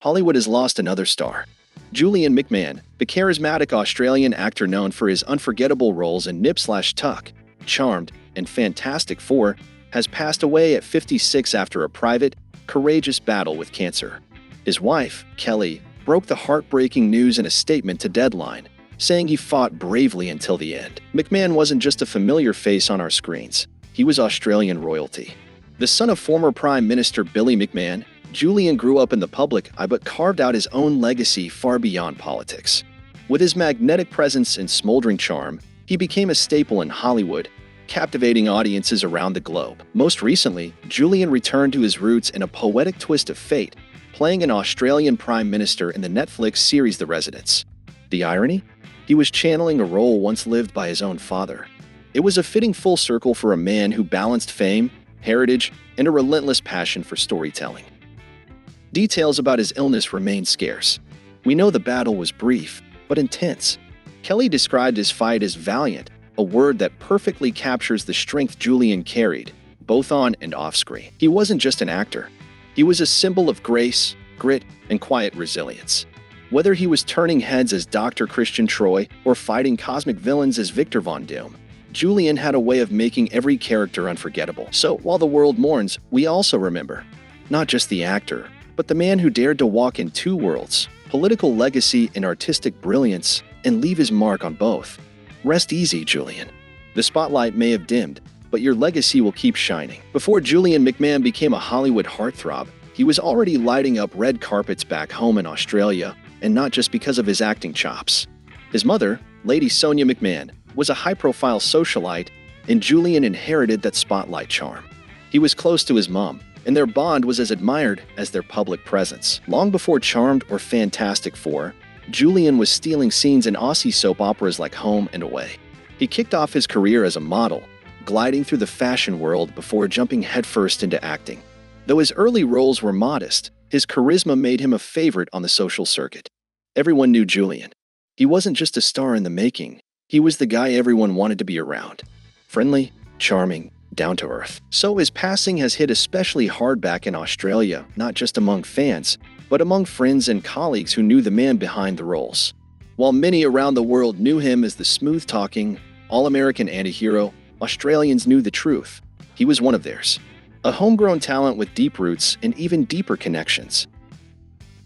Hollywood has lost another star. Julian McMahon, the charismatic Australian actor known for his unforgettable roles in Nip/Tuck, Charmed, and Fantastic Four, has passed away at 56 after a private, courageous battle with cancer. His wife, Kelly, broke the heartbreaking news in a statement to Deadline, saying he fought bravely until the end. McMahon wasn't just a familiar face on our screens. He was Australian royalty. The son of former Prime Minister Billy McMahon, Julian grew up in the public eye but carved out his own legacy far beyond politics. With his magnetic presence and smoldering charm, he became a staple in Hollywood, captivating audiences around the globe. Most recently, Julian returned to his roots in a poetic twist of fate, playing an Australian Prime Minister in the Netflix series The Residents. The irony? He was channeling a role once lived by his own father. It was a fitting full circle for a man who balanced fame, heritage, and a relentless passion for storytelling. Details about his illness remain scarce. We know the battle was brief, but intense. Kelly described his fight as valiant, a word that perfectly captures the strength Julian carried, both on and off screen. He wasn't just an actor. He was a symbol of grace, grit, and quiet resilience. Whether he was turning heads as Dr. Christian Troy or fighting cosmic villains as Victor Von Doom, Julian had a way of making every character unforgettable. So, while the world mourns, we also remember, not just the actor, but the man who dared to walk in two worlds, political legacy and artistic brilliance, and leave his mark on both. Rest easy, Julian. The spotlight may have dimmed, but your legacy will keep shining. Before Julian McMahon became a Hollywood heartthrob, he was already lighting up red carpets back home in Australia, and not just because of his acting chops. His mother, Lady Sonia McMahon, was a high-profile socialite, and Julian inherited that spotlight charm. He was close to his mom, and their bond was as admired as their public presence. Long before Charmed or Fantastic Four, Julian was stealing scenes in Aussie soap operas like Home and Away. He kicked off his career as a model, gliding through the fashion world before jumping headfirst into acting. Though his early roles were modest, his charisma made him a favorite on the social circuit. Everyone knew Julian. He wasn't just a star in the making, he was the guy everyone wanted to be around. Friendly, charming, down to earth. So his passing has hit especially hard back in Australia, not just among fans, but among friends and colleagues who knew the man behind the roles. While many around the world knew him as the smooth-talking, all-American anti-hero, Australians knew the truth. He was one of theirs. A homegrown talent with deep roots and even deeper connections.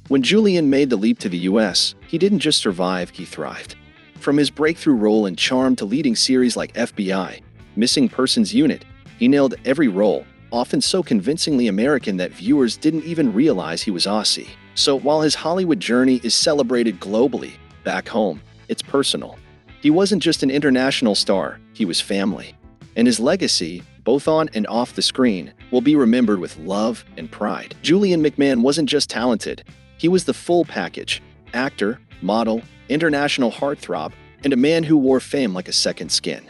When Julian made the leap to the US, he didn't just survive, he thrived. From his breakthrough role in Charmed to leading series like FBI, Missing Persons Unit, he nailed every role, often so convincingly American that viewers didn't even realize he was Aussie. So while his Hollywood journey is celebrated globally, back home, it's personal. He wasn't just an international star, he was family. And his legacy, both on and off the screen, will be remembered with love and pride. Julian McMahon wasn't just talented, he was the full package: actor, model, international heartthrob, and a man who wore fame like a second skin.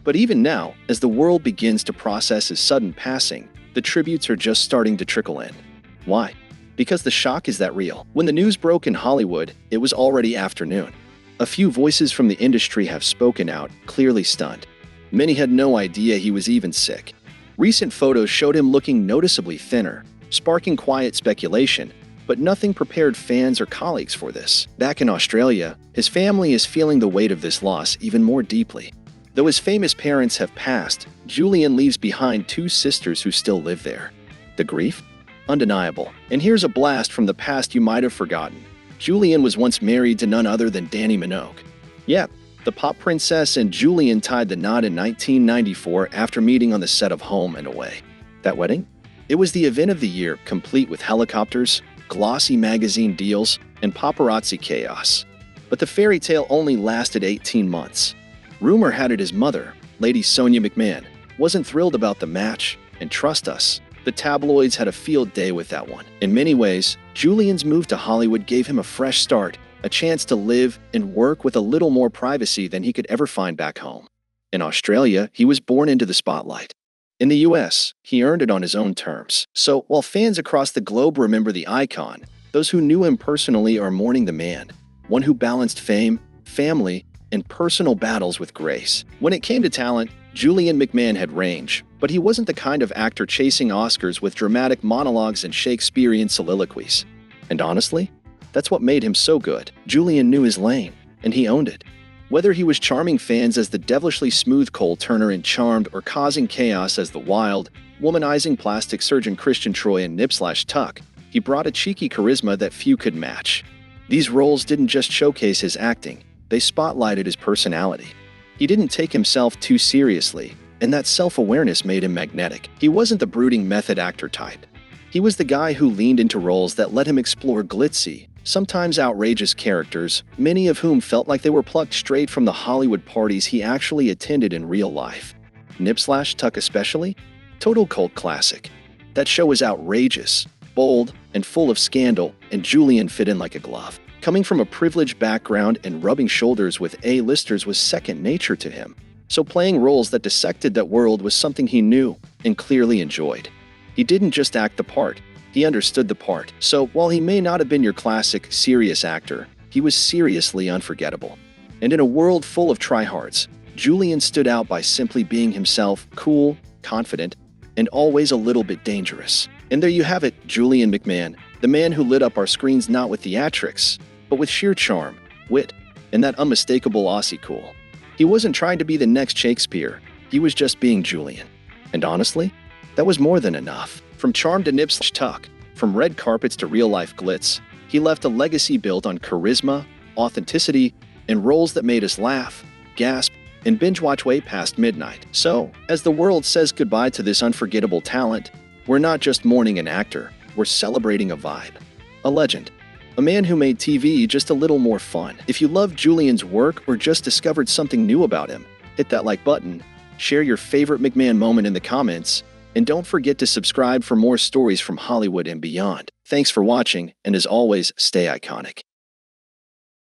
But even now, as the world begins to process his sudden passing, the tributes are just starting to trickle in. Why? Because the shock is that real. When the news broke in Hollywood, it was already afternoon. A few voices from the industry have spoken out, clearly stunned. Many had no idea he was even sick. Recent photos showed him looking noticeably thinner, sparking quiet speculation, but nothing prepared fans or colleagues for this. Back in Australia, his family is feeling the weight of this loss even more deeply. Though his famous parents have passed, Julian leaves behind two sisters who still live there. The grief? Undeniable. And here's a blast from the past you might have forgotten. Julian was once married to none other than Dannii Minogue. Yep, the pop princess and Julian tied the knot in 1994 after meeting on the set of Home and Away. That wedding? It was the event of the year, complete with helicopters, glossy magazine deals, and paparazzi chaos. But the fairy tale only lasted 18 months. Rumor had it his mother, Lady Sonia McMahon, wasn't thrilled about the match, and trust us, the tabloids had a field day with that one. In many ways, Julian's move to Hollywood gave him a fresh start, a chance to live and work with a little more privacy than he could ever find back home. In Australia, he was born into the spotlight. In the US, he earned it on his own terms. So, while fans across the globe remember the icon, those who knew him personally are mourning the man, one who balanced fame, family, and personal battles with grace. When it came to talent, Julian McMahon had range, but he wasn't the kind of actor chasing Oscars with dramatic monologues and Shakespearean soliloquies. And honestly, that's what made him so good. Julian knew his lane, and he owned it. Whether he was charming fans as the devilishly smooth Cole Turner in Charmed or causing chaos as the wild, womanizing plastic surgeon Christian Troy in Nip/Tuck, he brought a cheeky charisma that few could match. These roles didn't just showcase his acting, they spotlighted his personality. He didn't take himself too seriously, and that self-awareness made him magnetic. He wasn't the brooding method actor type. He was the guy who leaned into roles that let him explore glitzy, sometimes outrageous characters, many of whom felt like they were plucked straight from the Hollywood parties he actually attended in real life. Nip/Tuck especially? Total cult classic. That show was outrageous, bold, and full of scandal, and Julian fit in like a glove. Coming from a privileged background and rubbing shoulders with A-listers was second nature to him. So playing roles that dissected that world was something he knew and clearly enjoyed. He didn't just act the part, he understood the part. So while he may not have been your classic, serious actor, he was seriously unforgettable. And in a world full of tryhards, Julian stood out by simply being himself, cool, confident, and always a little bit dangerous. And there you have it, Julian McMahon, the man who lit up our screens not with theatrics, but with sheer charm, wit, and that unmistakable Aussie cool. He wasn't trying to be the next Shakespeare, he was just being Julian. And honestly, that was more than enough. From Charmed to Nip/Tuck, from red carpets to real-life glitz, he left a legacy built on charisma, authenticity, and roles that made us laugh, gasp, and binge-watch way past midnight. So, as the world says goodbye to this unforgettable talent, we're not just mourning an actor, we're celebrating a vibe. A legend. A man who made TV just a little more fun. If you loved Julian's work or just discovered something new about him, hit that like button, share your favorite McMahon moment in the comments, and don't forget to subscribe for more stories from Hollywood and beyond. Thanks for watching, and as always, stay iconic.